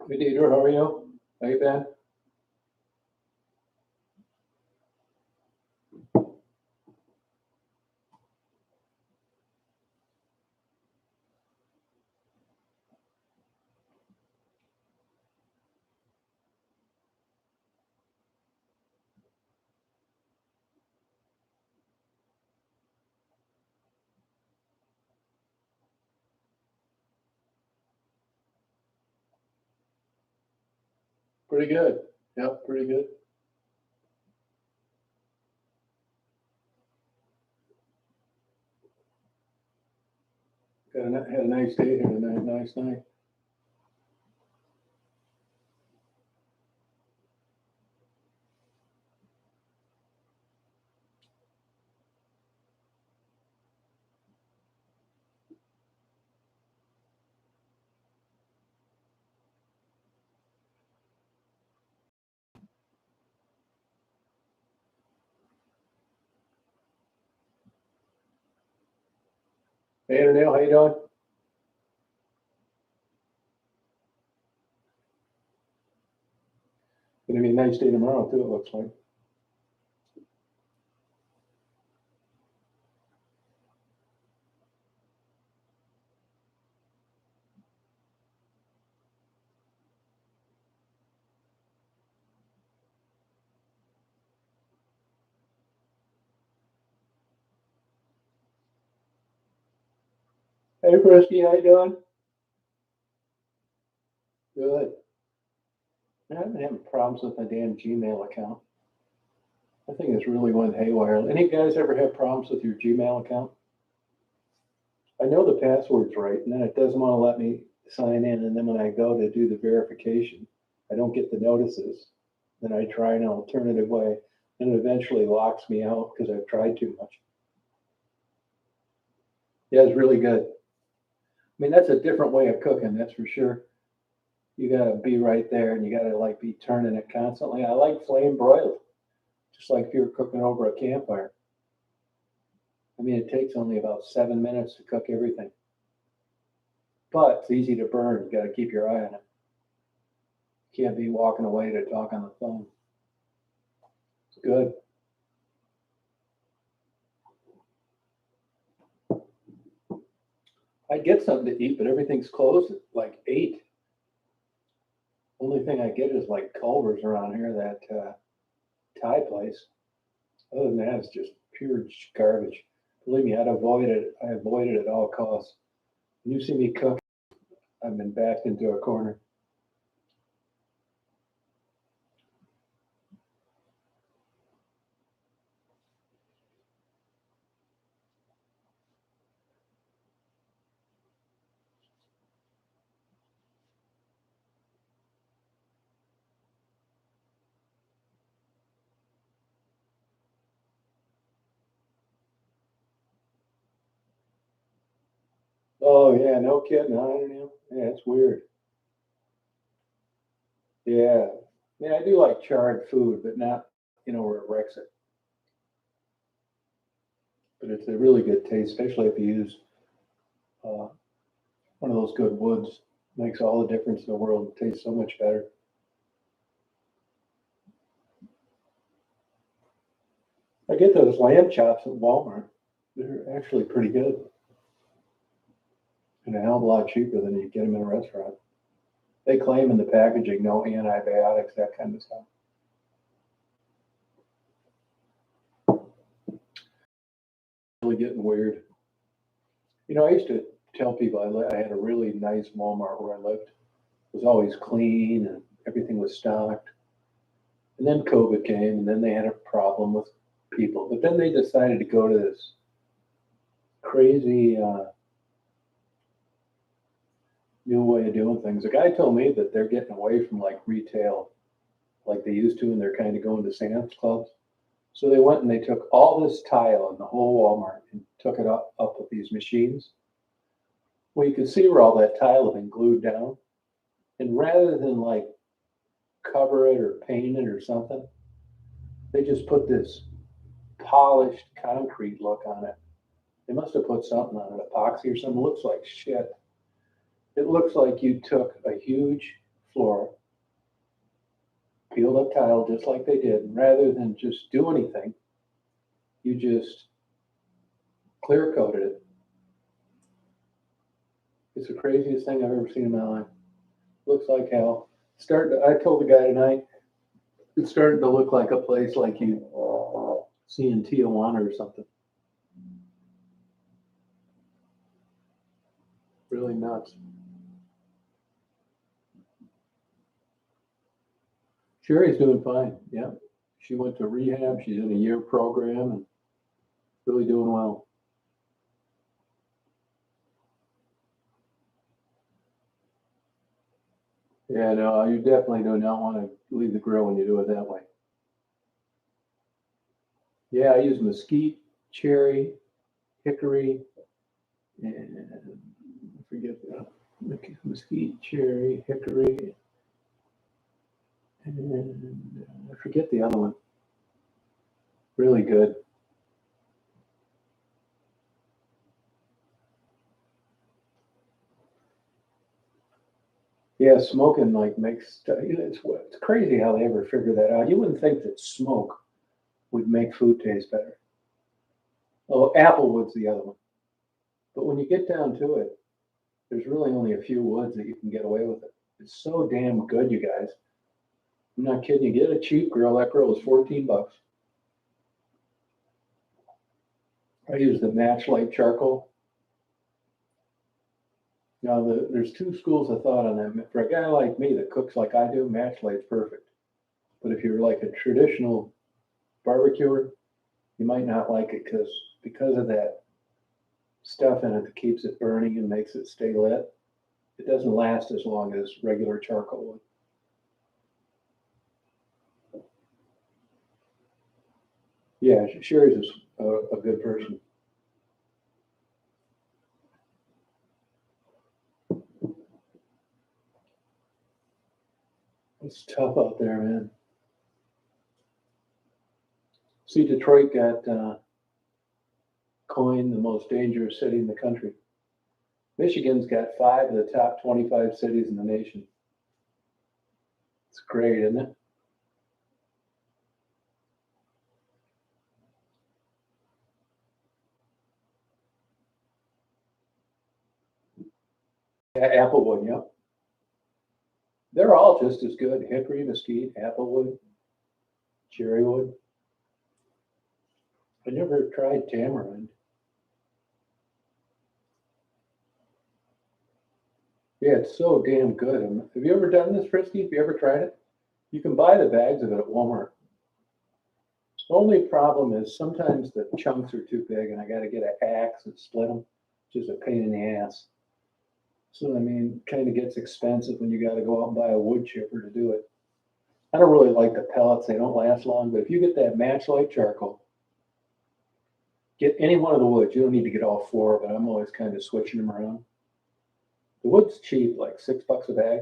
Hey, Dieter, how are you? How you been? Pretty good. Yep, pretty good. Had a nice day here tonight. Nice night. Hey, Neil, how you doing? Gonna be a nice day tomorrow too. It looks like. Hey, Frisky, how you doing? Good. I've been having problems with my damn Gmail account. I think it's really went haywire. Any guys ever have problems with your Gmail account? I know the password's right, and then it doesn't want to let me sign in. And then when I go to do the verification, I don't get the notices. Then I try an alternative way, and it eventually locks me out because I've tried too much. Yeah, it's really good. I mean, that's a different way of cooking, that's for sure. You gotta be right there, and you gotta like be turning it constantly. I like flame broiled, just like if you're cooking over a campfire. I mean, it takes only about 7 minutes to cook everything, but it's easy to burn. You gotta keep your eye on it. Can't be walking away to talk on the phone. It's good. I'd get something to eat, but everything's closed at like 8. Only thing I get is like Culver's around here, that Thai place. Other than that, it's just pure garbage. Believe me, I'd avoid it. I avoid it at all costs. When you see me cook, I've been backed into a corner. Oh yeah, no kidding. I don't know. Yeah, it's weird. Yeah, yeah, I do like charred food, but not where it wrecks it. But it's a really good taste, especially if you use uh, one of those good woods. Makes all the difference in the world. It tastes so much better. I get those lamb chops at Walmart. They're actually pretty good and a hell of a lot cheaper than you get them in a restaurant. They claim in the packaging no antibiotics, that kind of stuff. Really getting weird. I used to tell people I had a really nice Walmart where I lived. It was always clean and everything was stocked. And then COVID came, and then they had a problem with people. But then they decided to go to this crazy new way of doing things. A guy told me that they're getting away from like retail like they used to, and they're kind of going to Sam's Clubs. So they went and they took all this tile in the whole Walmart and took it up with these machines. Well, you could see where all that tile had been glued down. And rather than like cover it or paint it or something, they just put this polished concrete look on it. They must have put something on it, epoxy or something. It looks like shit. It looks like you took a huge floor, peeled up tile just like they did. And rather than just do anything, you just clear coated it. It's the craziest thing I've ever seen in my life. Looks like hell. I told the guy tonight, it's starting to look like a place like you see in Tijuana or something. Really nuts. Sherry's doing fine. Yeah. She went to rehab. She's in a year program and really doing well. Yeah, no, you definitely do not want to leave the grill when you do it that way. Yeah, I use mesquite, cherry, hickory, and I forget the mesquite, cherry, hickory, and I forget the other one. Really good. Yeah, smoking like makes it's crazy how they ever figure that out. You wouldn't think that smoke would make food taste better. Oh, applewood's the other one. But when you get down to it, there's really only a few woods that you can get away with it. It's so damn good, you guys. I'm not kidding you. Get a cheap grill. That grill is $14. I use the Matchlight charcoal. Now, there's two schools of thought on that. For a guy like me that cooks like I do, Matchlight's perfect. But if you're like a traditional barbecuer, you might not like it because of that stuff in it that keeps it burning and makes it stay lit. It doesn't last as long as regular charcoal would. Yeah, Sherry's a good person. It's tough out there, man. See, Detroit got coined the most dangerous city in the country. Michigan's got 5 of the top 25 cities in the nation. It's great, isn't it? Yeah, Applewood, yep. They're all just as good. Hickory, mesquite, applewood, cherrywood. I never tried tamarind. Yeah, it's so damn good. Have you ever done this, Frisky? Have you ever tried it? You can buy the bags of it at Walmart. The only problem is sometimes the chunks are too big and I got to get an axe and split them, which is a pain in the ass. So, I mean, kind of gets expensive when you got to go out and buy a wood chipper to do it. I don't really like the pellets, they don't last long, but if you get that Matchlight charcoal, get any one of the woods. You don't need to get all 4, but I'm always kind of switching them around. The wood's cheap, like $6 a bag.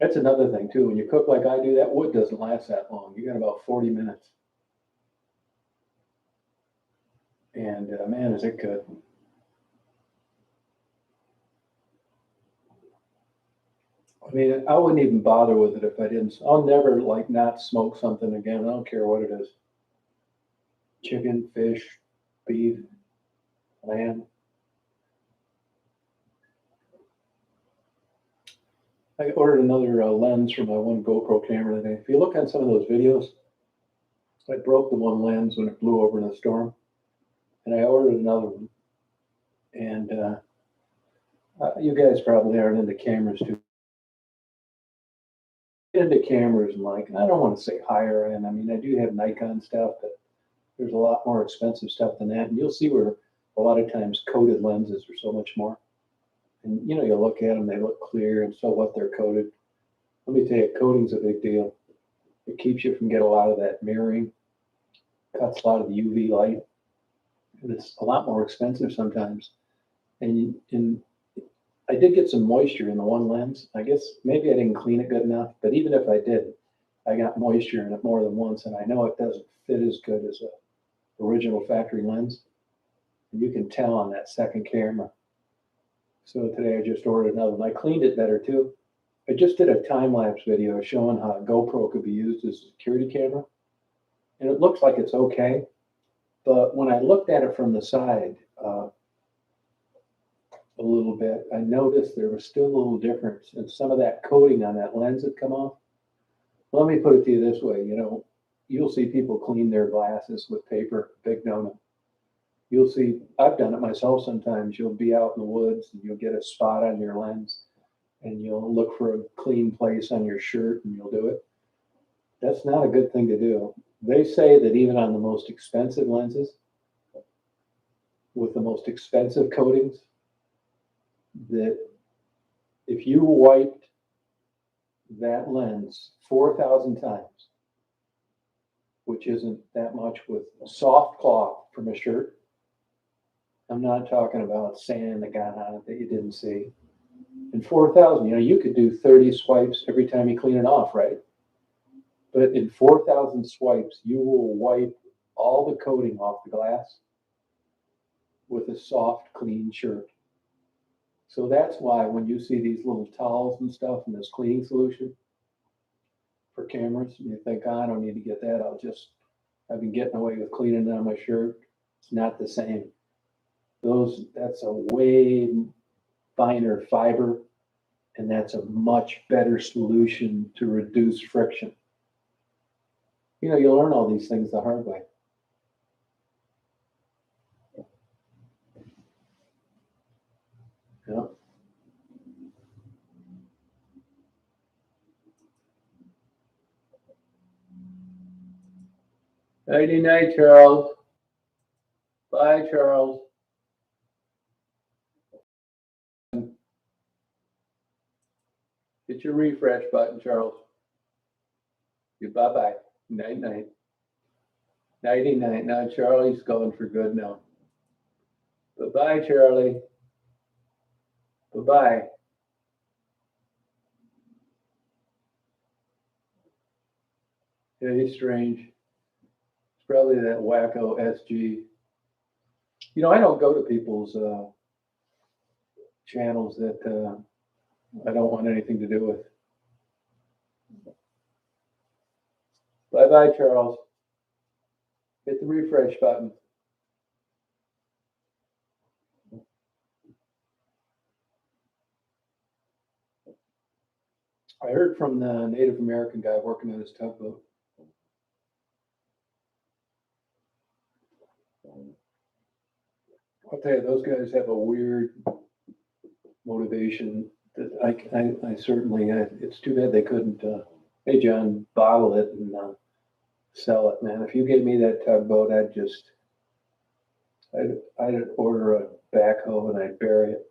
That's another thing too. When you cook like I do, that wood doesn't last that long. You got about 40 minutes. And man, is it good. I mean, I wouldn't even bother with it if I didn't. I'll never like not smoke something again. I don't care what it is. Chicken, fish, beef, lamb. I ordered another lens for my one GoPro camera today. If you look on some of those videos, I broke the one lens when it blew over in a storm, and I ordered another one. And you guys probably aren't into cameras too. Into cameras and like, I don't want to say higher end. I mean, I do have Nikon stuff, but there's a lot more expensive stuff than that. And you'll see where a lot of times coated lenses are so much more. And you know, you look at them, they look clear, and so what, they're coated. Let me tell you, coating's a big deal. It keeps you from getting a lot of that mirroring, cuts a lot of the UV light. It's a lot more expensive sometimes. And I did get some moisture in the one lens. I guess maybe I didn't clean it good enough, but even if I did, I got moisture in it more than once, and I know it doesn't fit as good as a original factory lens. And you can tell on that second camera. So today I just ordered another one. I cleaned it better too. I just did a time-lapse video showing how a GoPro could be used as a security camera, and it looks like it's okay. But when I looked at it from the side a little bit, I noticed there was still a little difference, and some of that coating on that lens had come off. Let me put it to you this way, you'll see people clean their glasses with paper, big no-no. You'll see, I've done it myself sometimes. You'll be out in the woods and you'll get a spot on your lens and you'll look for a clean place on your shirt and you'll do it. That's not a good thing to do. They say that even on the most expensive lenses, with the most expensive coatings, that if you wiped that lens 4,000 times, which isn't that much, with a soft cloth from a shirt, I'm not talking about sand that got on it that you didn't see. And 4,000, you could do 30 swipes every time you clean it off, right? But in 4,000 swipes, you will wipe all the coating off the glass with a soft, clean shirt. So that's why when you see these little towels and stuff in this cleaning solution for cameras, you think, I don't need to get that. I've been getting away with cleaning it on my shirt. It's not the same. That's a way finer fiber, and that's a much better solution to reduce friction. You'll learn all these things the hard way. Yeah. Nighty night, Charles. Bye, Charles. Hit your refresh button, Charles. Bye-bye. Night night. Nighty night. Now Charlie's going for good now. Bye-bye, Charlie. Bye-bye. Yeah, he's strange. It's probably that wacko SG. I don't go to people's channels that I don't want anything to do with. Bye-bye, Charles. Hit the refresh button. I heard from the Native American guy working on his tugboat. I'll tell you, those guys have a weird motivation that I certainly, it's too bad they couldn't, hey, John, bottle it and sell it, man. If you gave me that tugboat, I'd order a backhoe and I'd bury it.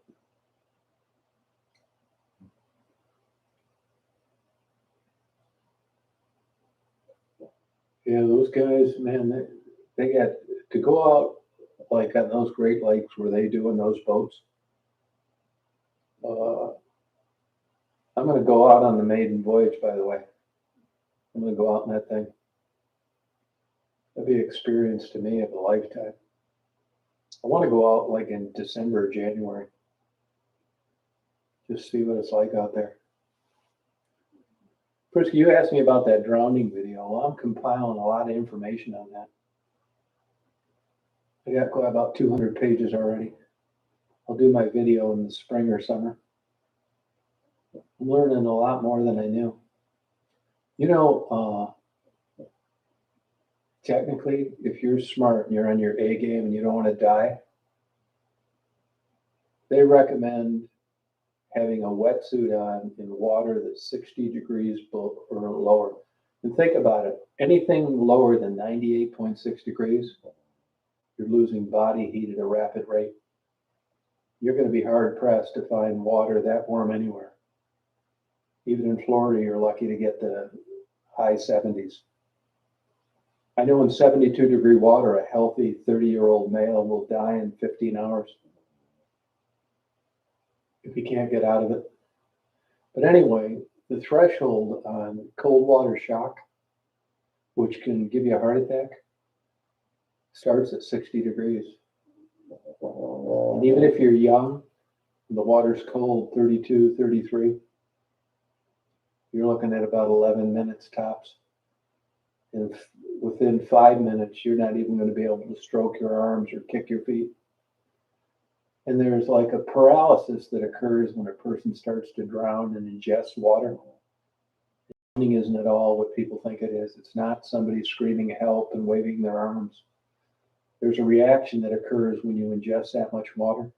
Yeah, those guys, man, they got to go out like on those Great Lakes where they do in those boats. I'm going to go out on the maiden voyage, by the way. I'm going to go out in that thing. That'd be an experience to me of a lifetime. I want to go out like in December or January. Just see what it's like out there. Prisky, you asked me about that drowning video. Well, I'm compiling a lot of information on that. I got about 200 pages already. I'll do my video in the spring or summer. I'm learning a lot more than I knew. Technically, if you're smart and you're on your A game and you don't want to die, they recommend having a wetsuit on in water that's 60 degrees or lower. And think about it, anything lower than 98.6 degrees, you're losing body heat at a rapid rate. You're going to be hard pressed to find water that warm anywhere. Even in Florida, you're lucky to get the high 70s. I know in 72-degree water, a healthy 30-year-old male will die in 15 hours if he can't get out of it. But anyway, the threshold on cold water shock, which can give you a heart attack, starts at 60 degrees. And even if you're young, the water's cold, 32, 33, you're looking at about 11 minutes tops. And within 5 minutes, you're not even going to be able to stroke your arms or kick your feet. And there's like a paralysis that occurs when a person starts to drown and ingest water. Drowning isn't at all what people think it is. It's not somebody screaming help and waving their arms. There's a reaction that occurs when you ingest that much water.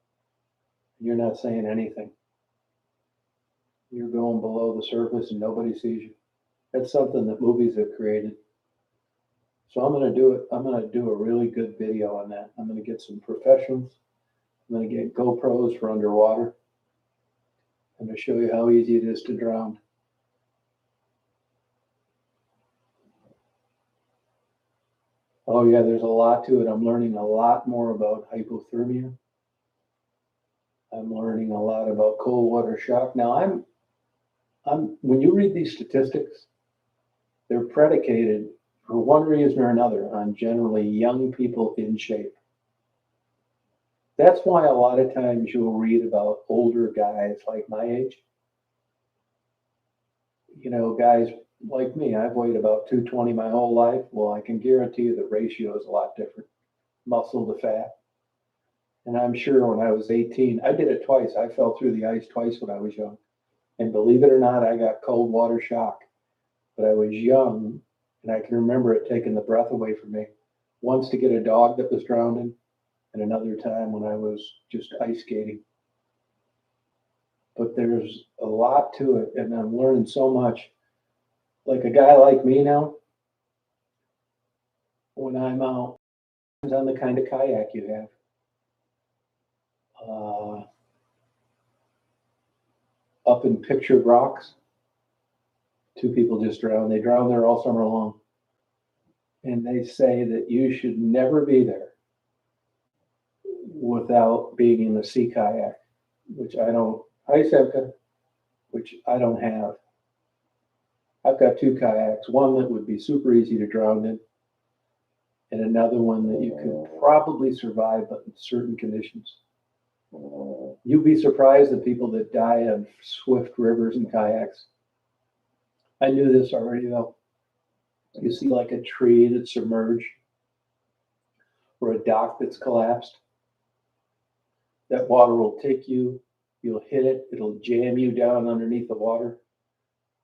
You're not saying anything. You're going below the surface and nobody sees you. That's something that movies have created. So I'm going to do it. I'm going to do a really good video on that. I'm going to get some professionals. I'm going to get GoPros for underwater. I'm going to show you how easy it is to drown. Oh yeah, there's a lot to it. I'm learning a lot more about hypothermia. I'm learning a lot about cold water shock. Now when you read these statistics, they're predicated for one reason or another on generally young people in shape. That's why a lot of times you'll read about older guys like my age. You know, guys like me, I've weighed about 220 my whole life. Well, I can guarantee you the ratio is a lot different, muscle to fat. And I'm sure when I was 18, I did it twice. I fell through the ice twice when I was young. And believe it or not, I got cold water shock. But I was young, and I can remember it taking the breath away from me. Once to get a dog that was drowning, and another time when I was just ice skating. But there's a lot to it, and I'm learning so much. Like a guy like me now, when I'm out, depends on the kind of kayak you have. Up in Pictured Rocks, 2 people just drowned. They drowned there all summer long. And they say that you should never be there without being in a sea kayak, which I don't, which I don't have. I've got 2 kayaks, one that would be super easy to drown in, and another one that you could probably survive, but in certain conditions. You'd be surprised at people that die on swift rivers and kayaks. I knew this already though. You see like a tree that's submerged or a dock that's collapsed. That water will take you, you'll hit it, it'll jam you down underneath the water.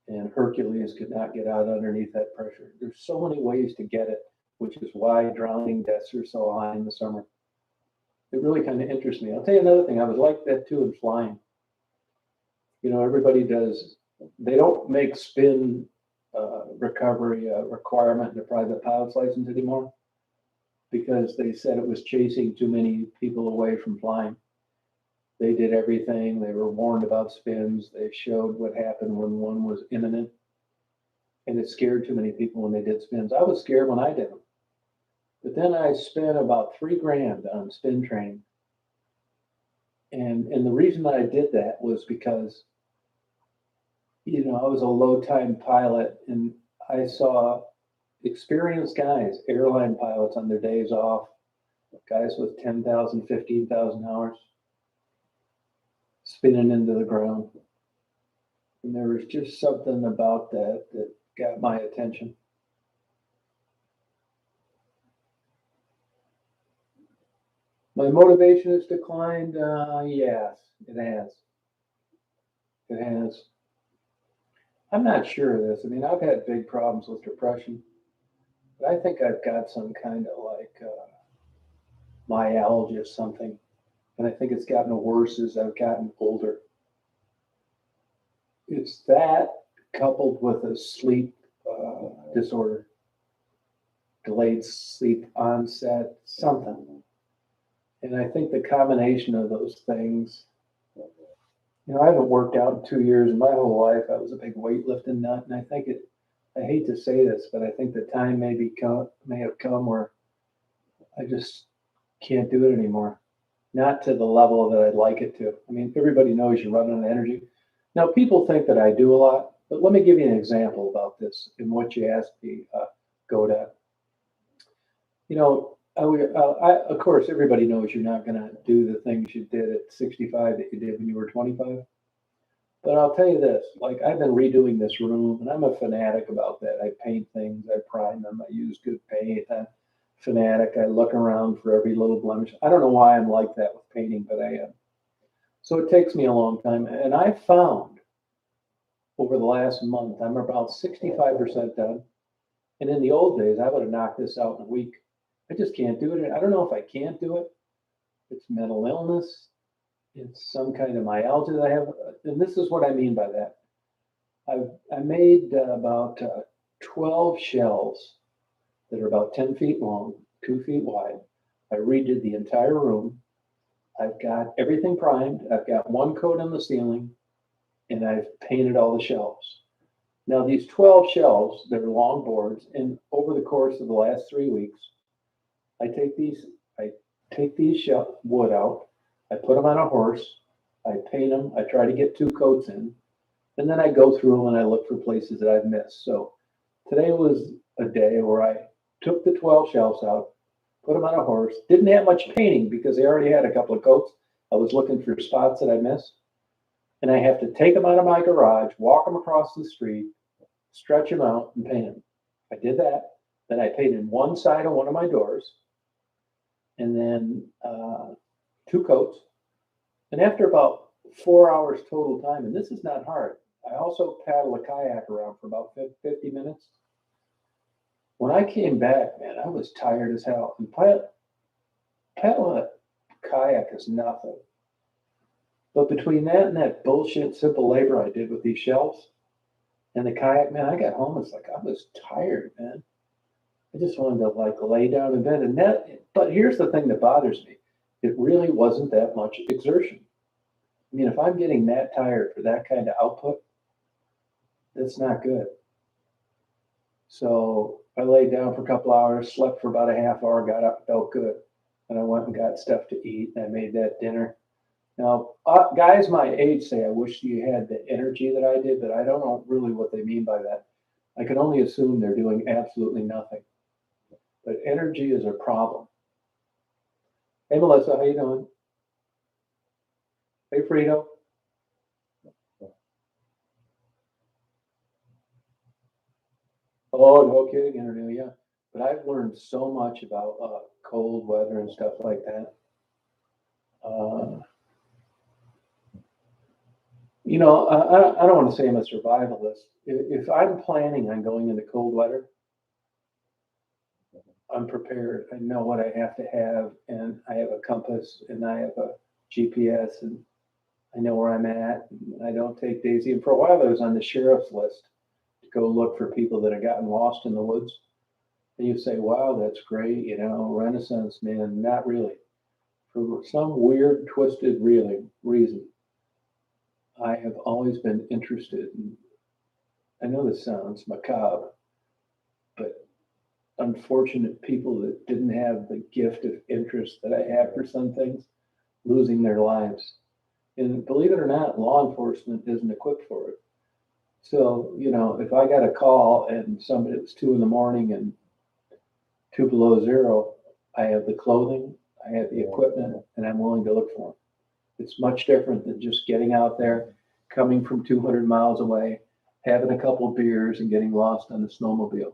And Hercules could not get out underneath that pressure. There's so many ways to get it, which is why drowning deaths are so high in the summer. It really kind of interests me. I'll tell you another thing. I was like that too in flying. You know, everybody does. They don't make spin recovery a requirement in the private pilot's license anymore because they said it was chasing too many people away from flying. They did everything. They were warned about spins. They showed what happened when one was imminent. And it scared too many people when they did spins. I was scared when I did them. But then I spent about $3,000 on spin training. And the reason I did that was because, you know, I was a low-time pilot and I saw experienced guys, airline pilots on their days off, guys with 10,000, 15,000 hours, spinning into the ground. And there was just something about that that got my attention. My motivation has declined. Yes, it has. It has. I'm not sure of this. I mean, I've had big problems with depression, but I think I've got some kind of like myalgia or something. And I think it's gotten worse as I've gotten older. It's that coupled with a sleep disorder, delayed sleep onset, something. And I think the combination of those things, you know, I haven't worked out in 2 years. In my whole life, I was a big weightlifting nut. And I think I hate to say this, but I think the time may have come where I just can't do it anymore. Not to the level that I'd like it to. I mean, everybody knows you run on energy. Now, people think that I do a lot, but let me give you an example about this and what you asked me, Goda. You know, of course, everybody knows you're not going to do the things you did at 65 that you did when you were 25. But I'll tell you this, like I've been redoing this room and I'm a fanatic about that. I paint things, I prime them, I use good paint. I'm fanatic. I look around for every little blemish. I don't know why I'm like that with painting, but I am. So it takes me a long time. And I found over the last month, I'm about 65% done. And in the old days, I would have knocked this out in a week. I just can't do it. I don't know if I can't do it. It's mental illness. It's some kind of myalgia that I have. And this is what I mean by that. I made about 12 shelves that are about 10 feet long, 2 feet wide. I redid the entire room. I've got everything primed. I've got one coat on the ceiling, and I've painted all the shelves. Now, these 12 shelves, they're long boards, and over the course of the last 3 weeks, I take these wood out, I put them on a horse, I paint them, I try to get 2 coats in, and then I go through them and I look for places that I've missed. So today was a day where I took the 12 shelves out, put them on a horse, didn't have much painting because I already had a couple of coats. I was looking for spots that I missed. And I have to take them out of my garage, walk them across the street, stretch them out, and paint them. I did that. Then I painted one side of one of my doors, and then 2 coats. And after about 4 hours total time, and this is not hard, I also paddle a kayak around for about 50 minutes. When I came back, man, I was tired as hell. And paddling a kayak is nothing. But between that and that bullshit simple labor I did with these shelves and the kayak, man, I got home. It's like I was tired, man. I just wanted to like lay down in bed. But here's the thing that bothers me. It really wasn't that much exertion. I mean, if I'm getting that tired for that kind of output, that's not good. So I laid down for a couple hours, slept for about a half hour, got up, felt good. And I went and got stuff to eat, and I made that dinner. Now, guys my age say, I wish you had the energy that I did, but I don't know really what they mean by that. I can only assume they're doing absolutely nothing. But energy is a problem. Hey, Melissa, how you doing? Hey, Frito. Oh, no kidding, interview, yeah. But I've learned so much about cold weather and stuff like that. I don't want to say I'm a survivalist. If I'm planning on going into cold weather, I'm prepared. I know what I have to have, and I have a compass, and I have a GPS, and I know where I'm at. And I don't take Daisy. And for a while, I was on the sheriff's list to go look for people that had gotten lost in the woods. And you say, wow, that's great, Renaissance man. Not really. For some weird, twisted reason, I have always been interested in, I know this sounds macabre, but unfortunate people that didn't have the gift of interest that I have for some things, losing their lives. And believe it or not, law enforcement isn't equipped for it. So, if I got a call and somebody, it was 2 a.m. and 2 below zero, I have the clothing, I have the equipment, and I'm willing to look for them. It's much different than just getting out there, coming from 200 miles away, having a couple of beers and getting lost on the snowmobile.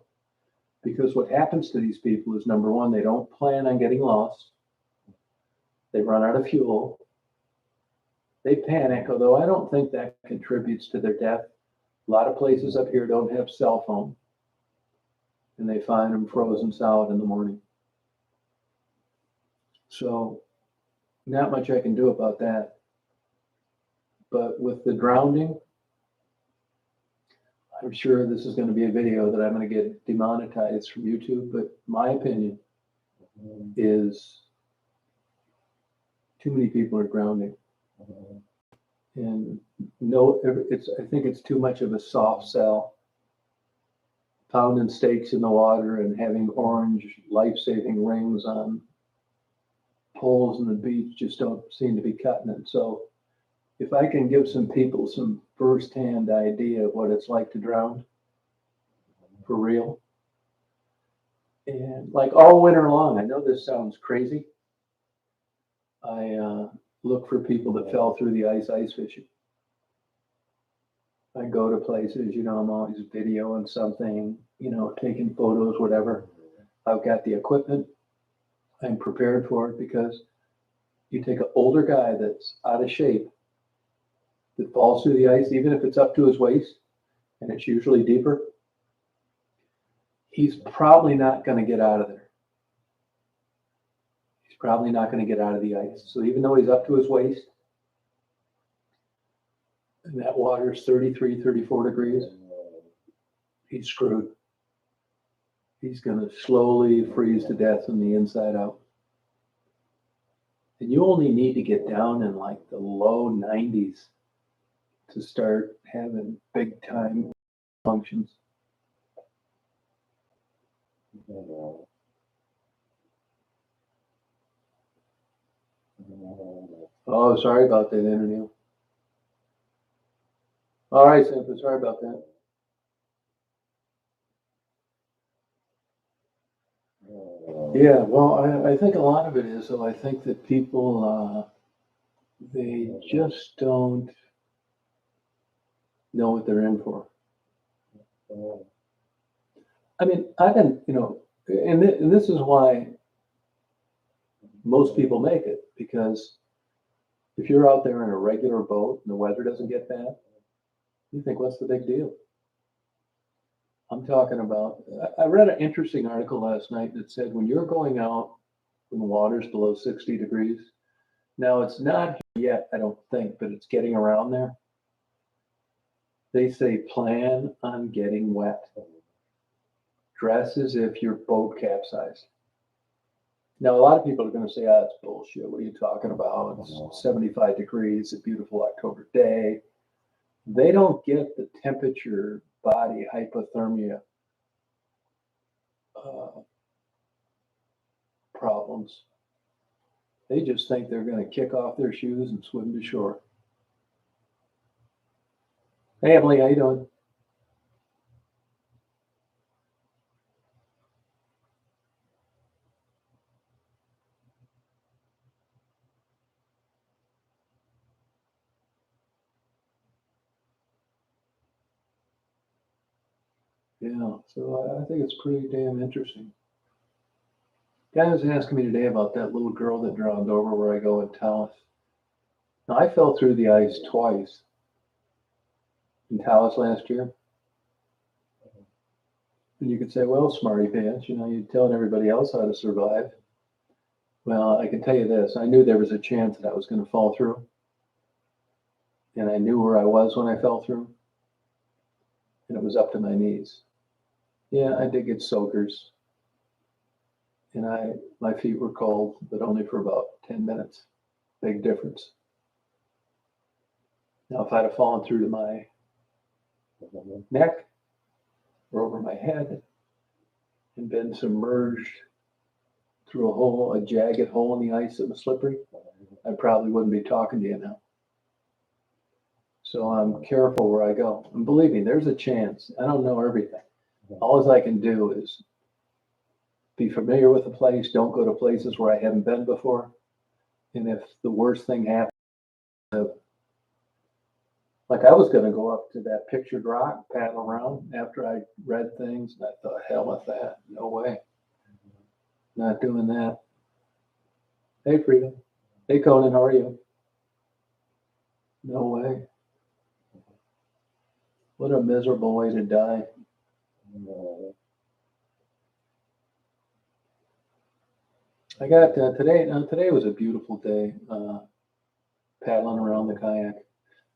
Because what happens to these people is, number one, they don't plan on getting lost. They run out of fuel. They panic, although I don't think that contributes to their death. A lot of places up here don't have cell phone, and they find them frozen solid in the morning. So not much I can do about that. But with the drowning, I'm sure this is going to be a video that I'm going to get demonetized from YouTube, but my opinion is too many people are drowning. And I think it's too much of a soft sell. Pounding stakes in the water and having orange life-saving rings on poles in the beach just don't seem to be cutting it. So if I can give some people some firsthand idea of what it's like to drown for real, and like all winter long, I know this sounds crazy, I look for people that fell through the ice fishing. I go to places, I'm always videoing something, taking photos, whatever. I've got the equipment. I'm prepared for it because you take an older guy that's out of shape that falls through the ice, even if it's up to his waist, and it's usually deeper, he's probably not going to get out of there. He's probably not going to get out of the ice. So even though he's up to his waist, and that water is 33, 34 degrees, he's screwed. He's going to slowly freeze to death from the inside out. And you only need to get down in like the low 90s to start having big time functions. Oh, sorry about that, interview. All right, Samantha, sorry about that. Yeah, well, I think a lot of it is, though, I think that people, they just don't know what they're in for. I mean, I've been, and this is why most people make it, because if you're out there in a regular boat and the weather doesn't get bad, you think, what's the big deal? I'm talking about, I read an interesting article last night that said when you're going out when the water's below 60 degrees, now it's not yet, I don't think, but it's getting around there. They say plan on getting wet. Dress as if your boat capsized. Now, a lot of people are going to say, it's bullshit. What are you talking about? It's 75 degrees, a beautiful October day. They don't get the temperature, body hypothermia problems. They just think they're going to kick off their shoes and swim to shore. Hey, Emily, how you doing? Yeah, so I think it's pretty damn interesting. Guy was asking me today about that little girl that drowned over where I go in Taos. Now, I fell through the ice twice in Taos last year. And you could say, well, smarty pants, you're telling everybody else how to survive. Well, I can tell you this, I knew there was a chance that I was going to fall through. And I knew where I was when I fell through. And it was up to my knees. Yeah, I did get soakers. And my feet were cold, but only for about 10 minutes. Big difference. Now, if I'd have fallen through to my neck or over my head and been submerged through a jagged hole in the ice that was slippery, I probably wouldn't be talking to you now. So I'm careful where I go. And believe me, there's a chance. I don't know everything. All I can do is be familiar with the place. Don't go to places where I haven't been before. And if the worst thing happens, like I was going to go up to that pictured rock, paddle around after I read things, and I thought, hell with that. No way. Not doing that. Hey, Frida. Hey, Conan, how are you? No way. What a miserable way to die. I got today. Today was a beautiful day, paddling around the kayak.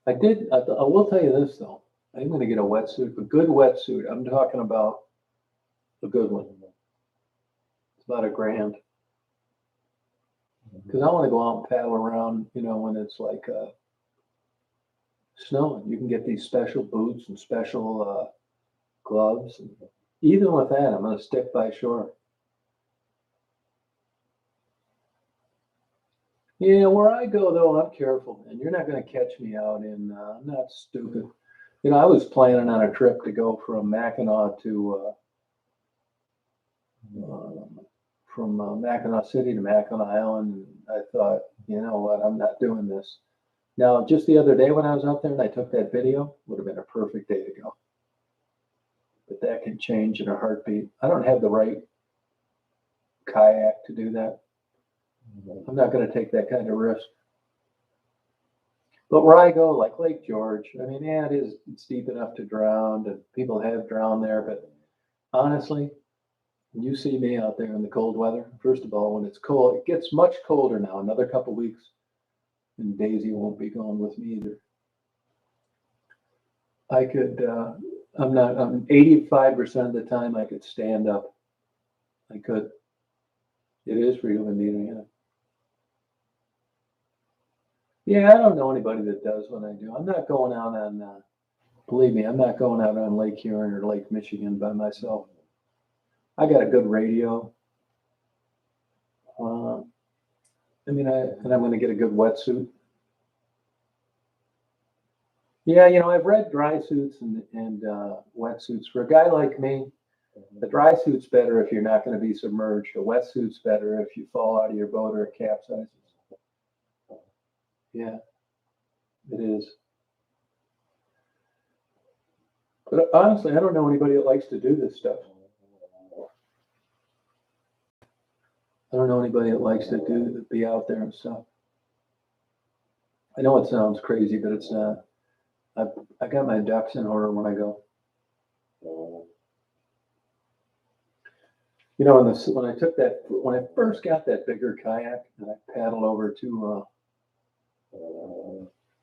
I will tell you this though. I'm going to get a wetsuit, a good wetsuit. I'm talking about a good one. It's about $1,000 because I want to go out and paddle around. When it's like snowing, you can get these special boots and special gloves. And even with that, I'm going to stick by shore. Yeah, where I go though, I'm careful, man. You're not going to catch me out in. I'm not stupid. I was planning on a trip to go from Mackinac to from Mackinac City to Mackinac Island. And I thought, you know what, I'm not doing this. Now, just the other day when I was out there and I took that video, would have been a perfect day to go. But that can change in a heartbeat. I don't have the right kayak to do that. I'm not going to take that kind of risk. But where I go, like Lake George, I mean, yeah, it's deep enough to drown, and people have drowned there. But honestly, when you see me out there in the cold weather, first of all, when it's cold, it gets much colder now, another couple weeks, and Daisy won't be going with me either. I could, I'm 85% of the time I could stand up. I could. It is for human being, yeah. Yeah, I don't know anybody that does what I do. I'm not going out on, believe me, I'm not going out on Lake Huron or Lake Michigan by myself. I got a good radio. And I'm going to get a good wetsuit. Yeah, I've read dry suits and wetsuits. For a guy like me, the dry suit's better if you're not going to be submerged. A wetsuit's better if you fall out of your boat or it capsizes. Yeah, it is. But honestly, I don't know anybody that likes to do this stuff. I don't know anybody that likes to be out there and stuff. I know it sounds crazy, but it's not. I got my ducks in order when I go. When I first got that bigger kayak and I paddled over to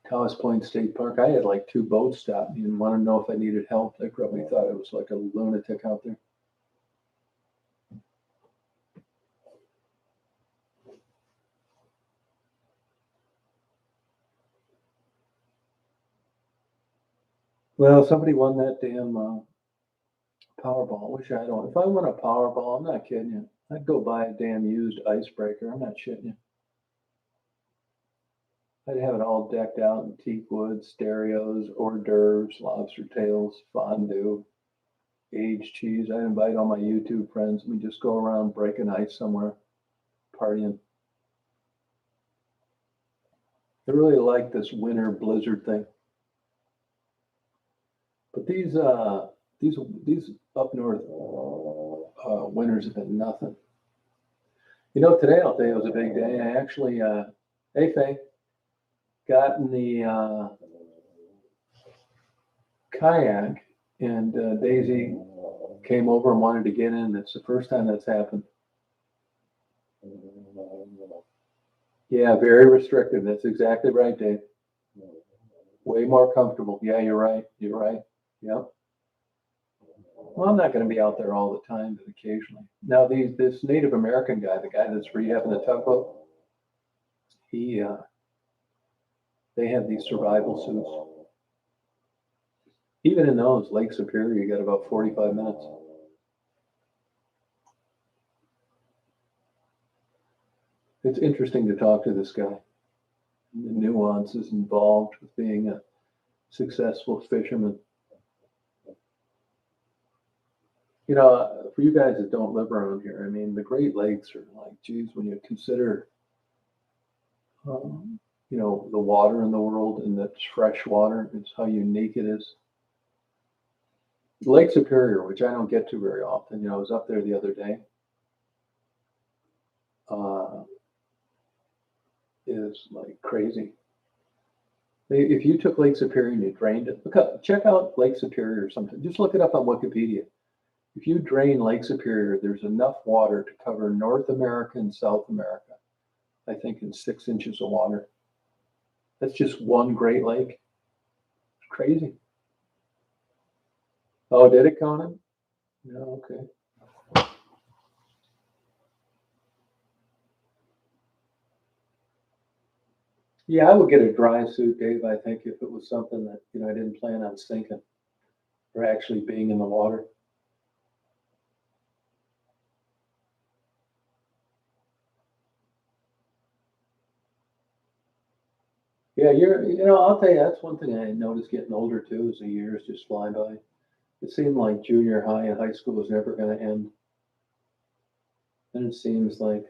Tawas Point State Park, I had like 2 boats stop me and wanted to know if I needed help. They probably thought I was like a lunatic out there. Well, somebody won that damn Powerball. Wish I don't. If I won a Powerball, I'm not kidding you. I'd go buy a damn used icebreaker. I'm not shitting you. I'd have it all decked out in teak wood, stereos, hors d'oeuvres, lobster tails, fondue, aged cheese. I'd invite all my YouTube friends and we just go around breaking ice somewhere, partying. I really like this winter blizzard thing. But these up north winters have been nothing. Today I'll tell you it was a big day. I actually, hey Faye, got in the kayak, and Daisy came over and wanted to get in. It's the first time that's happened. Yeah, very restrictive. That's exactly right, Dave. Way more comfortable. Yeah, you're right. You're right. Yep. Well, I'm not going to be out there all the time, but occasionally. Now, this Native American guy, the guy that's rehabbing the tugboat, they have these survival suits. Even in those, Lake Superior, you got about 45 minutes. It's interesting to talk to this guy. The nuances involved with being a successful fisherman. For you guys that don't live around here, I mean, the Great Lakes are like, geez, when you consider, the water in the world and that's fresh water, it's how unique it is. Lake Superior, which I don't get to very often, I was up there the other day, is like crazy. If you took Lake Superior and you drained it, check out Lake Superior or something. Just look it up on Wikipedia. If you drain Lake Superior, there's enough water to cover North America and South America, I think in 6 inches of water. That's just one Great Lake. It's crazy. Oh, did it, Conan? No, okay. Yeah, I would get a dry suit, Dave, I think, if it was something that, I didn't plan on sinking or actually being in the water. Yeah, I'll tell you, that's one thing I noticed getting older too, is the years just fly by. It seemed like junior high and high school was never going to end. And it seems like,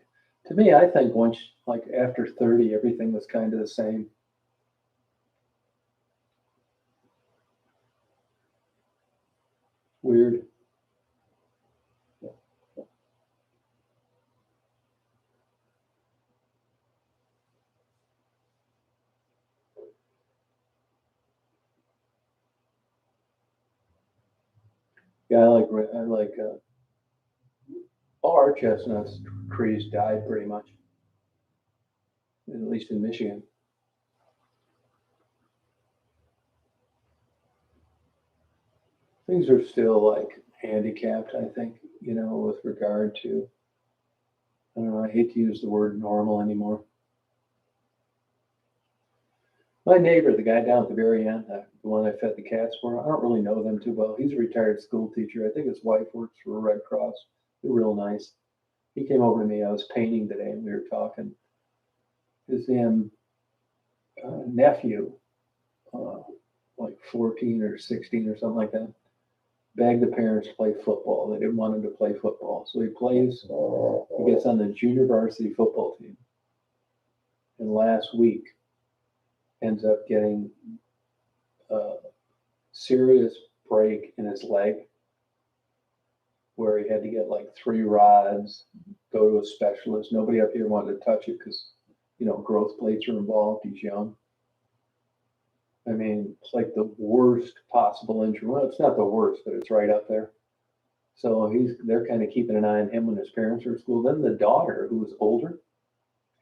to me, I think once, like after 30, everything was kind of the same. weird. Yeah, I like all our chestnuts trees died pretty much, at least in Michigan. Things are still like handicapped, I think, with regard to, I don't know, I hate to use the word normal anymore. My neighbor, the guy down at the very end, the one I fed the cats for, I don't really know them too well. He's a retired school teacher. I think his wife works for Red Cross. They're real nice. He came over to me. I was painting today, and we were talking. His nephew, uh, like 14 or 16 or something like that, begged the parents to play football. They didn't want him to play football. So he plays, he gets on the junior varsity football team. And last week ends up getting a serious break in his leg where he had to get like 3 rods, go to a specialist. Nobody up here wanted to touch it because, growth plates are involved. He's young. I mean, it's like the worst possible injury. Well, it's not the worst, but it's right up there. So they're kind of keeping an eye on him when his parents are at school. Then the daughter, who was older,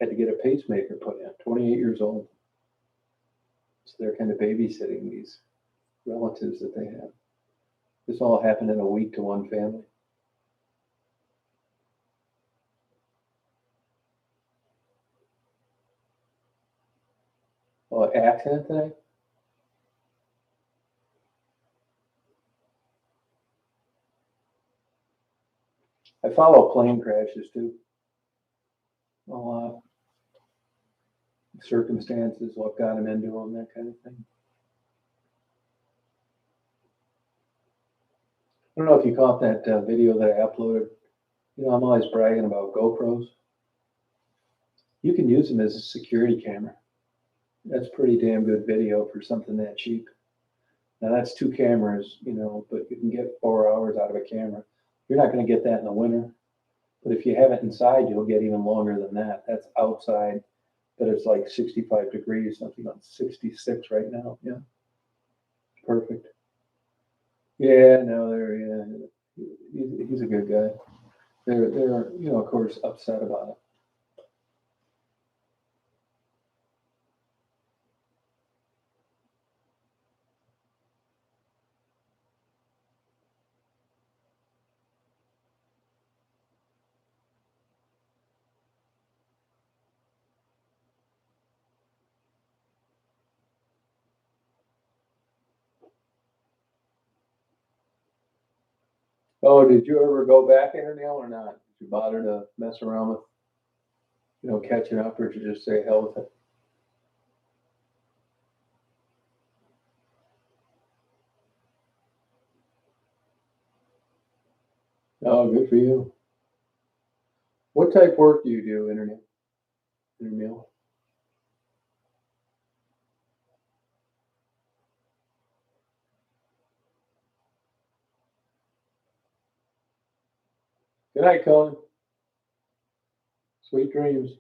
had to get a pacemaker put in, 28 years old. So they're kind of babysitting these relatives that they have. This all happened in a week to one family. Oh, accident today? I follow plane crashes too. A lot. Circumstances, what got him into them, that kind of thing. I don't know if you caught that video that I uploaded. I'm always bragging about GoPros. You can use them as a security camera. That's pretty damn good video for something that cheap. Now that's 2 cameras, but you can get 4 hours out of a camera. You're not going to get that in the winter, but if you have it inside, you'll get even longer than that. That's outside, but it's like 65 degrees, something like 66 right now. Yeah, perfect. Yeah, no, he's a good guy. They're of course upset about it. Oh, did you ever go back Internet or not? Did you bother to mess around with, catching up, or did you just say hell with it? Oh, good for you. What type work do you do, Internet? Good night, Colin. Sweet dreams.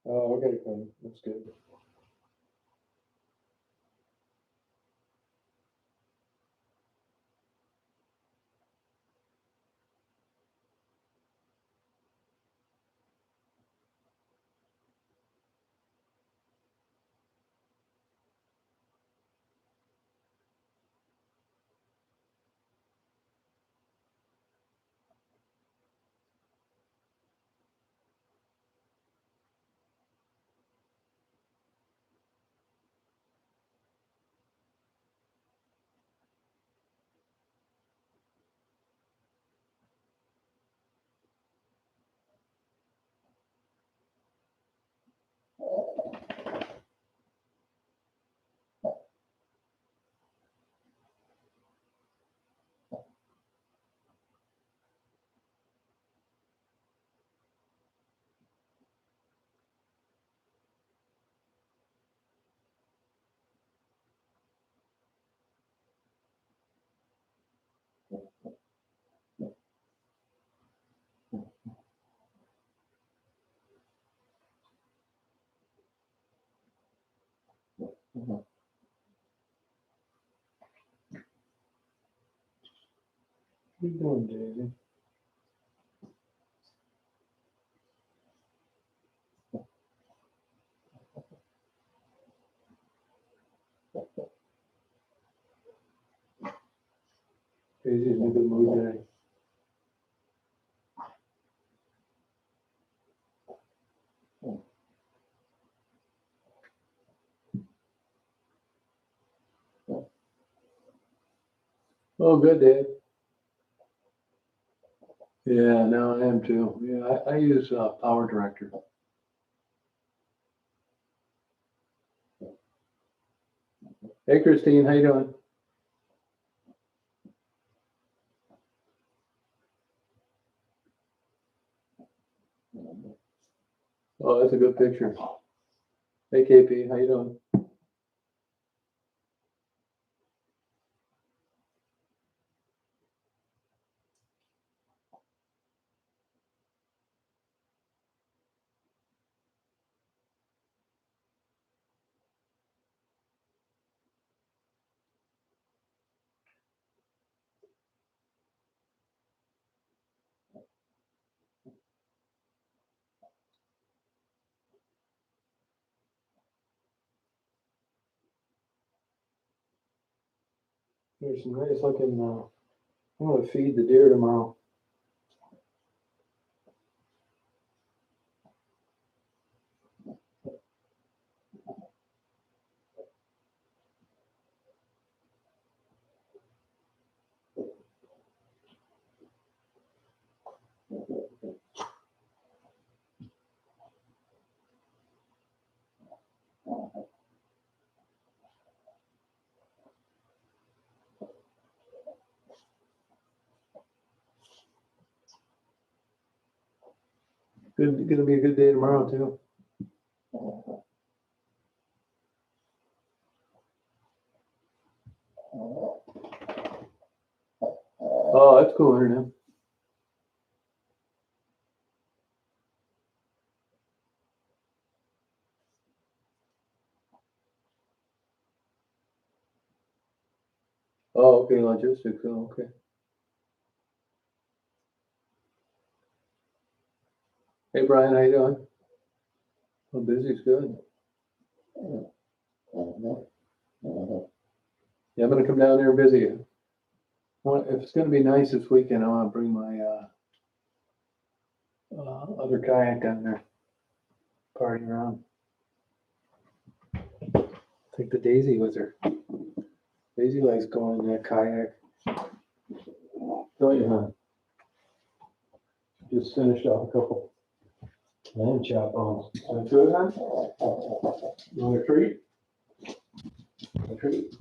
Oh, okay, Colin. That's good. What are you doing, Daisy? Daisy's in a good mood today. Oh, good, Dave. Yeah, now I am too. Yeah, I use Power Director. Hey, Christine, how you doing? Oh, that's a good picture. Hey, KP, how you doing? There's some nice looking. I'm gonna feed the deer tomorrow. Good, gonna be a good day tomorrow too. Oh, that's cooler now. Oh, okay, logistics. Oh, okay. Hey, Brian, how you doing? Oh, busy's good. Yeah, I'm gonna come down there and visit you. Well, if it's gonna be nice this weekend, I wanna bring my other kayak down there, party around. Take the Daisy with her. Daisy likes going in that kayak. Don't you, huh? Just finished off a couple lamb chop bones. That's good, huh? You want a treat? A treat?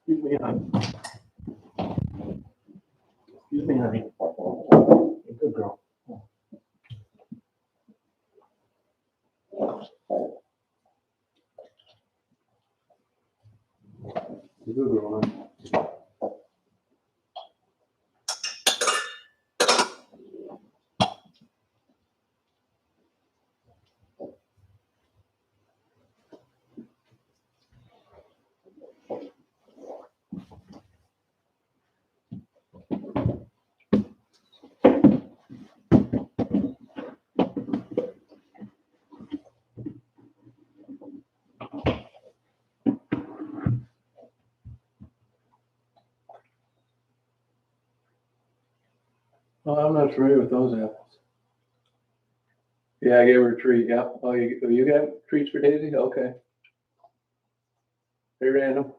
Excuse me, honey. Excuse me, honey. Good girl. a good one. Oh, I'm not familiar with those apples. Yeah, I gave her a treat. Yeah. Oh, you got treats for Daisy? Okay. Hey, Random.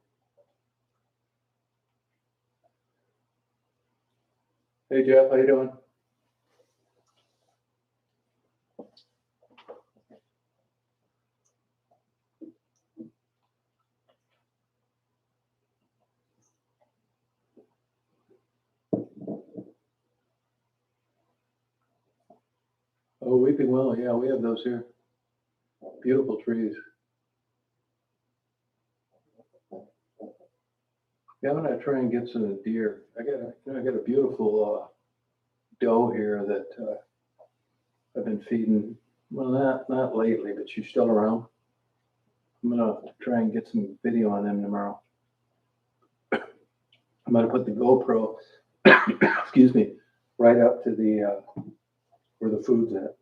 Hey, Jeff. How you doing? Oh, weeping willow. Yeah, we have those here. Beautiful trees. Yeah, I'm gonna try and get some deer. I got a beautiful doe here that I've been feeding. Well, not lately, but she's still around. I'm gonna try and get some video on them tomorrow. I'm gonna put the GoPro, excuse me, right up to the where the food's at.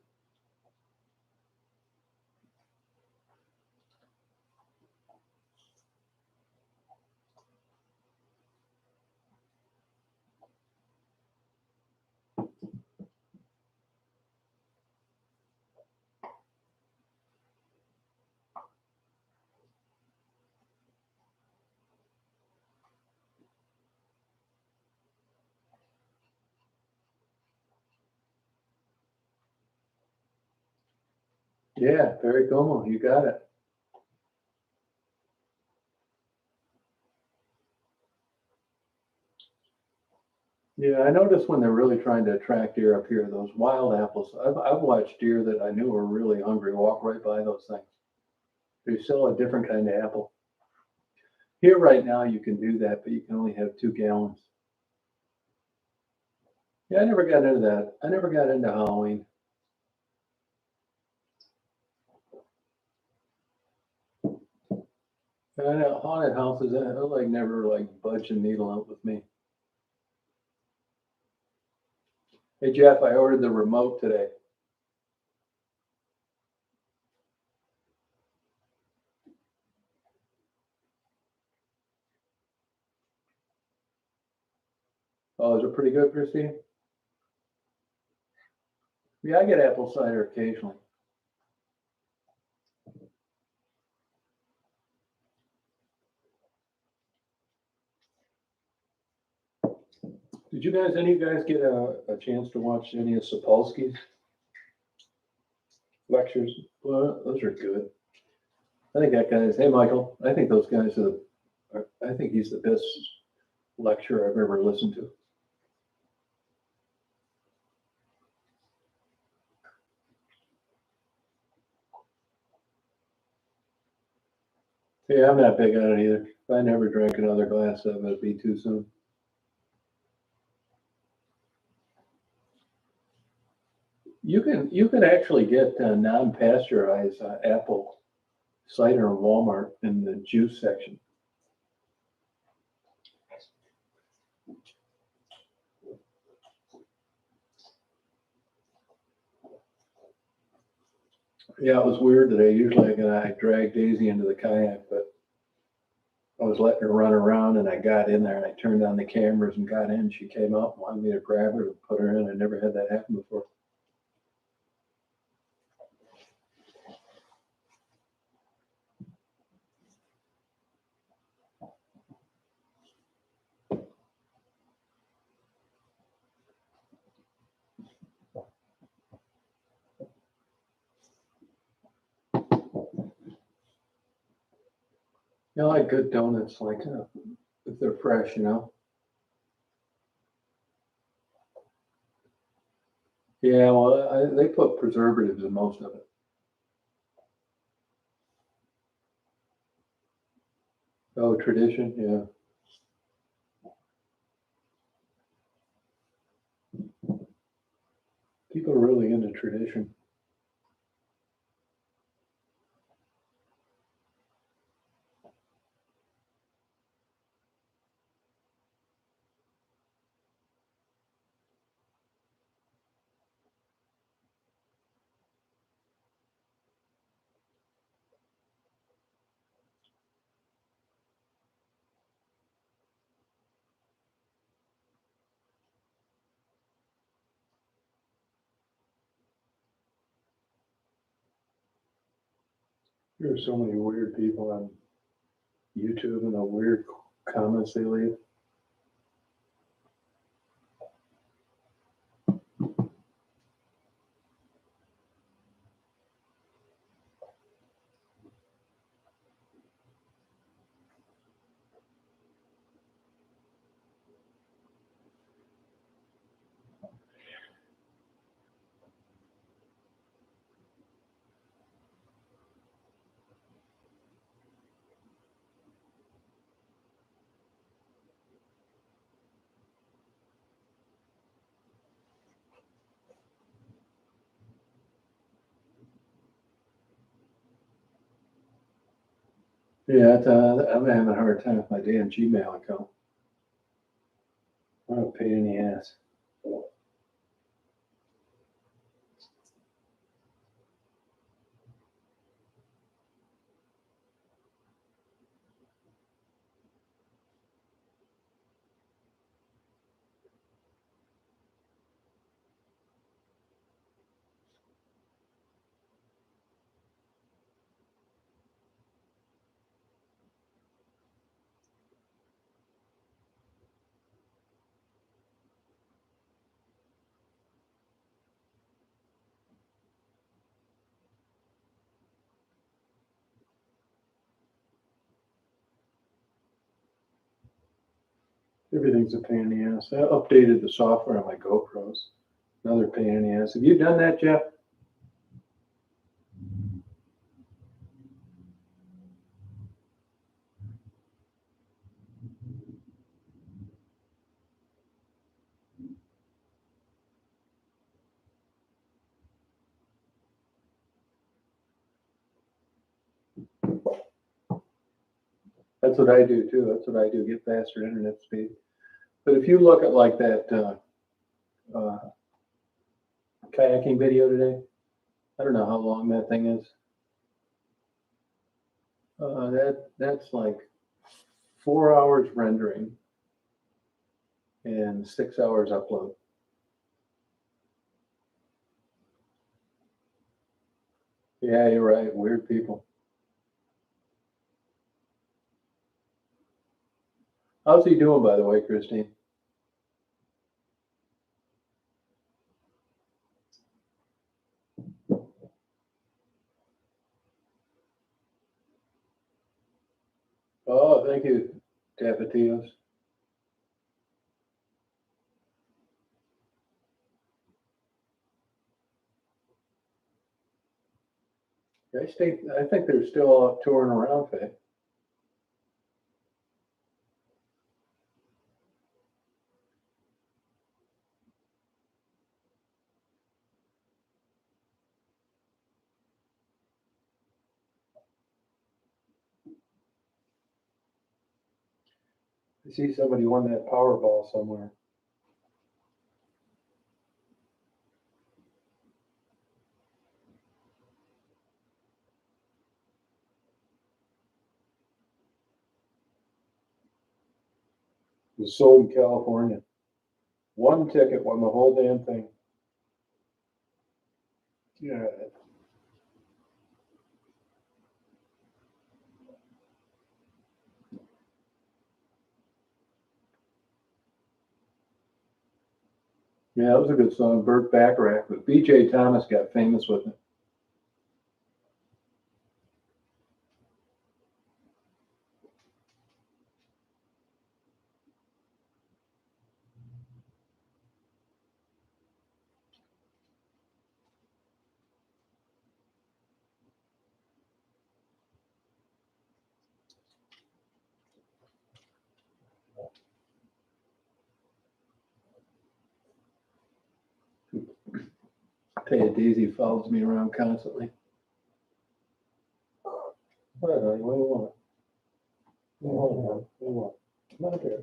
Yeah, very cool. You got it. Yeah, I noticed when they're really trying to attract deer up here, those wild apples. I've watched deer that I knew were really hungry walk right by those things. They sell a different kind of apple. Here right now you can do that, but you can only have 2 gallons. Yeah, I never got into that. I never got into Halloween. I know haunted houses, I like never like budge a needle out with me. Hey Jeff, I ordered the remote today. Oh, is it pretty good, Christine? Yeah, I get apple cider occasionally. Did you guys, any of you guys get a chance to watch any of Sapolsky's lectures? Well, those are good. I think that guy's, hey Michael, I think those guys I think he's the best lecturer I've ever listened to. Yeah, I'm not big on it either. If I never drank another glass of it, it'd be too soon. You can actually get non-pasteurized apple cider in Walmart in the juice section. Yeah, it was weird today. Usually I drag Daisy into the kayak, but I was letting her run around and I got in there and I turned on the cameras and got in. She came out and wanted me to grab her and put her in. I never had that happen before. I like good donuts, like if they're fresh, you know. Yeah, well, they put preservatives in most of it. Oh, tradition, yeah. People are really into tradition. There are so many weird people on YouTube and the weird comments they leave. Yeah, I'm having a hard time with my damn Gmail account. What a pain in the ass. Everything's a pain in the ass. I updated the software on my GoPros. Another pain in the ass. Have you done that, Jeff? That's what I do too. That's what I do. Get faster internet speed. But if you look at like that uh, kayaking video today, I don't know how long that thing is. That's like 4 hours rendering and 6 hours upload. Yeah, you're right. Weird people. How's he doing, by the way, Christine? Oh, thank you, Tapatios. I think they're still out touring around, Faye. I see somebody won that Powerball somewhere. It was sold in California. One ticket won the whole damn thing. Yeah. Yeah, that was a good song. Burt Bacharach, but B.J. Thomas got famous with it. Daisy follows me around constantly. What, honey? What do you want? What do you want? What do you want? Come on up here.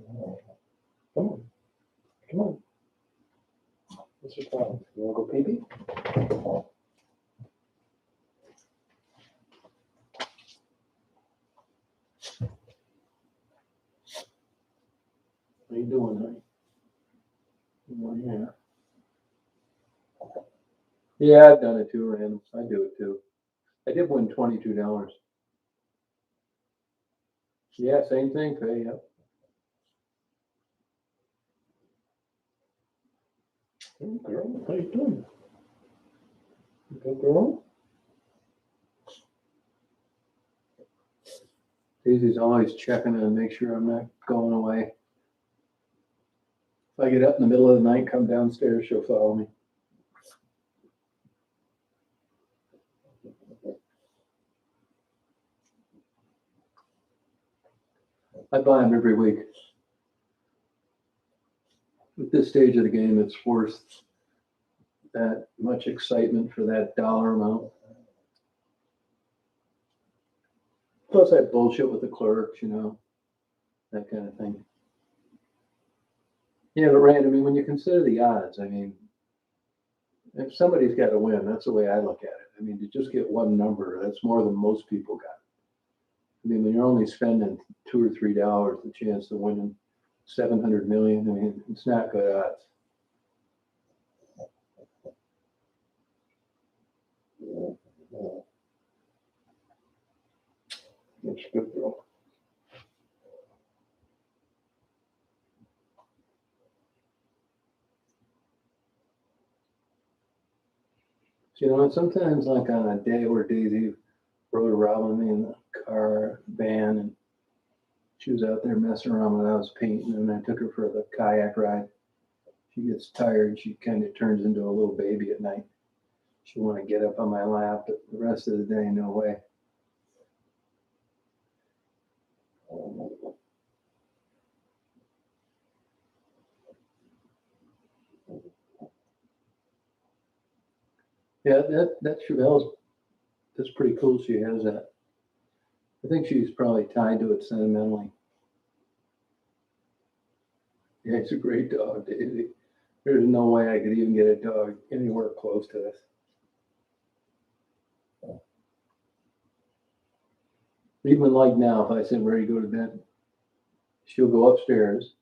Come on. Come on. What's your problem? You want to go pee-pee? What are you doing, honey? Yeah. Yeah, I've done it too, Random. I do it too. I did win $22. Yeah, same thing, Faye. Yep. Hey, girl, how you doing? Good girl. Daisy's always checking in and make sure I'm not going away. If I get up in the middle of the night, come downstairs, she'll follow me. I buy them every week. At this stage of the game, it's worth that much excitement for that dollar amount. Plus, I bullshit with the clerks, you know, that kind of thing. Yeah, but Rand, I mean, when you consider the odds, I mean, if somebody's got to win, that's the way I look at it. I mean, to just get one number, that's more than most people got. I mean, when you're only spending $2 or $3, the chance of winning 700 million, I mean, it's not good odds. That's good, girl. You know, and sometimes, like on a day where Daisy rode around with me in the car, van, and she was out there messing around when I was painting, and I took her for the kayak ride. She gets tired. She kind of turns into a little baby at night. She'll want to get up on my lap, but the rest of the day, no way. Yeah, that Chevelle's, that's pretty cool. She has that. I think she's probably tied to it sentimentally. Yeah, it's a great dog, Daisy. There's no way I could even get a dog anywhere close to this. Even like now, if I said, "Ready to go to bed?" she'll go upstairs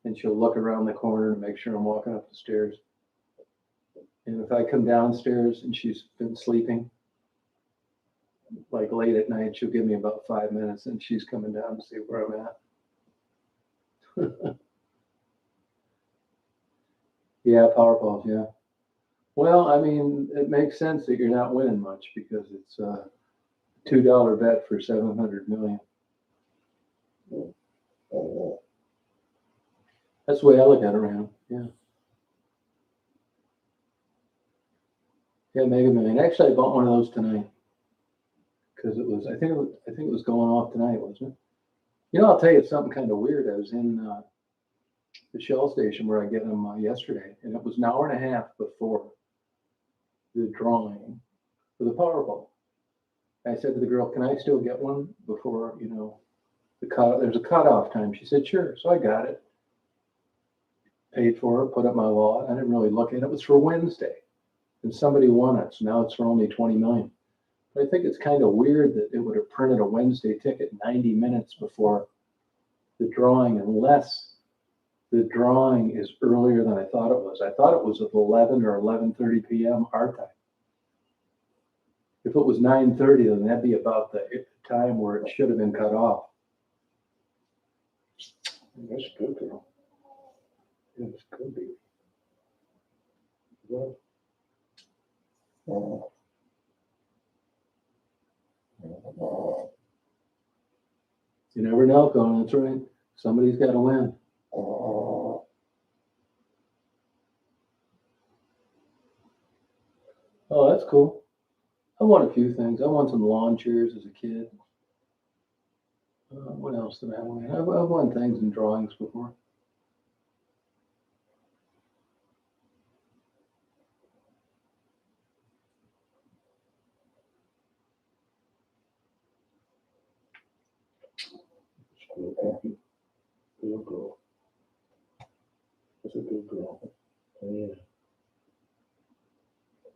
and she'll look around the corner to make sure I'm walking up the stairs. And if I come downstairs and she's been sleeping, like late at night, she'll give me about 5 minutes and she's coming down to see where I'm at. Yeah, Powerballs, yeah. Well, I mean, it makes sense that you're not winning much because it's a $2 bet for 700 million. That's the way I look at it, Randall. Yeah. Yeah, Mega Million. Actually, I bought one of those tonight because it was. I think it was going off tonight, wasn't it? You know, I'll tell you something kind of weird. I was in the Shell station where I get them yesterday, and it was an hour and a half before the drawing for the Powerball. I said to the girl, "Can I still get one before the cut? There's a cutoff time." She said, "Sure." So I got it, paid for it, put up my wallet. I didn't really look at it. It was for Wednesday, and somebody won it, so now it's for only 20 million. But I think it's kind of weird that it would have printed a Wednesday ticket 90 minutes before the drawing, unless the drawing is earlier than I thought it was. I thought it was at 11 or 11:30 p.m. our time. If it was 9:30, then that'd be about the time where it should have been cut off. That's good, girl. Yeah, it's good, baby. Yeah. You never know, Conan. That's right. Somebody's got to win. Oh, that's cool. I won a few things. I won some lawn chairs as a kid. What else did I win? I've won things in drawings before. Good girl. That's a good girl. Oh, yeah.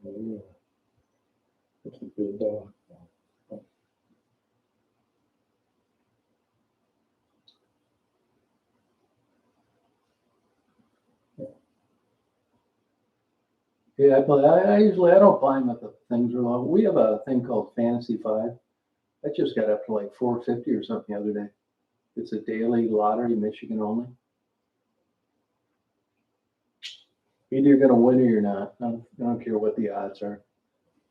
Oh, yeah. That's a good dog. Yeah, I usually I don't find that the things are low. We have a thing called Fantasy 5. That just got up to like 450 or something the other day. It's a daily lottery, Michigan only. Either you're going to win or you're not. I don't care what the odds are.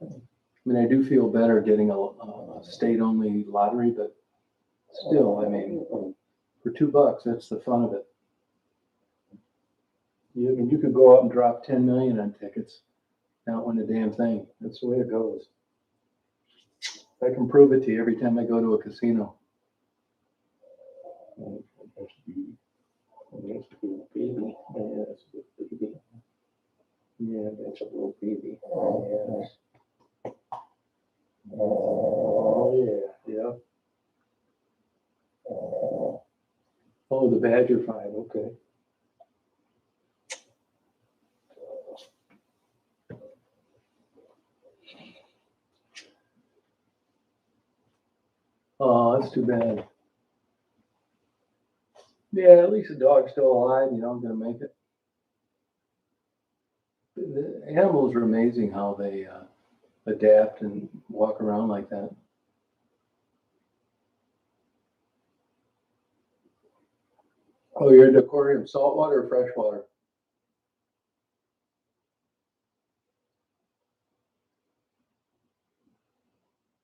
I mean, I do feel better getting a state-only lottery, but still, I mean, for $2, that's the fun of it. I mean, you could go out and drop 10 million on tickets, not win a damn thing. That's the way it goes. I can prove it to you every time I go to a casino. That's beauty. That's a good baby. Yeah, that's a good baby. Yeah, that's a little baby. Oh, yeah. Oh, yeah. Oh, the Badger 5, okay. Oh, that's too bad. Yeah, at least the dog's still alive, gonna make it. The animals are amazing how they adapt and walk around like that. Oh, you're in the aquarium, saltwater or freshwater?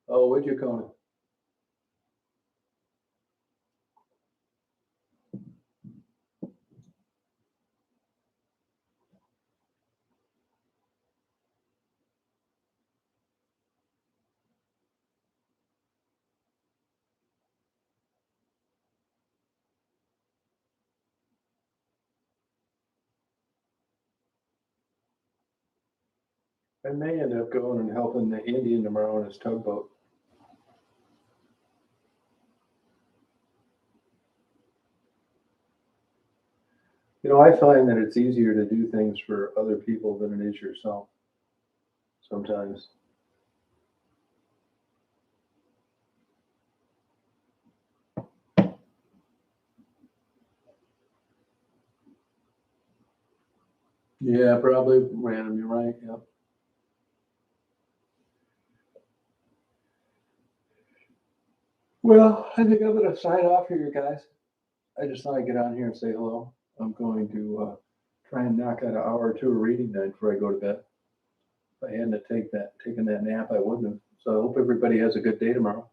Oh, what'd you call it? I may end up going and helping the Indian tomorrow on his tugboat. I find that it's easier to do things for other people than it is yourself sometimes. Yeah, probably random. You're right. Yep. Well, I think I'm going to sign off here, guys. I just thought I'd get on here and say hello. I'm going to try and knock out an hour or two of reading tonight before I go to bed. If I hadn't taken that nap, I wouldn't have. So I hope everybody has a good day tomorrow.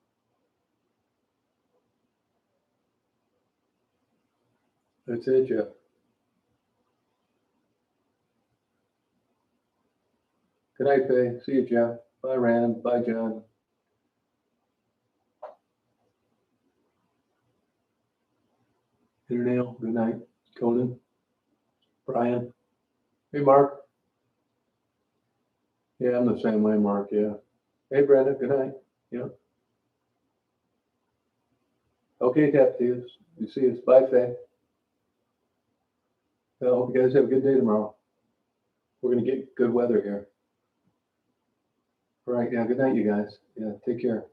That's it, Jeff. Good night, Faye. See you, Jeff. Bye, Rand. Bye, John. Interdale. Good night. Conan. Brian. Hey, Mark. Yeah, I'm the same way, Mark. Yeah. Hey, Brenda. Good night. Yeah. Okay, Tap to you. See us. Bye, Faye. I hope you guys have a good day tomorrow. We're going to get good weather here. All right. Yeah. Good night, you guys. Yeah. Take care.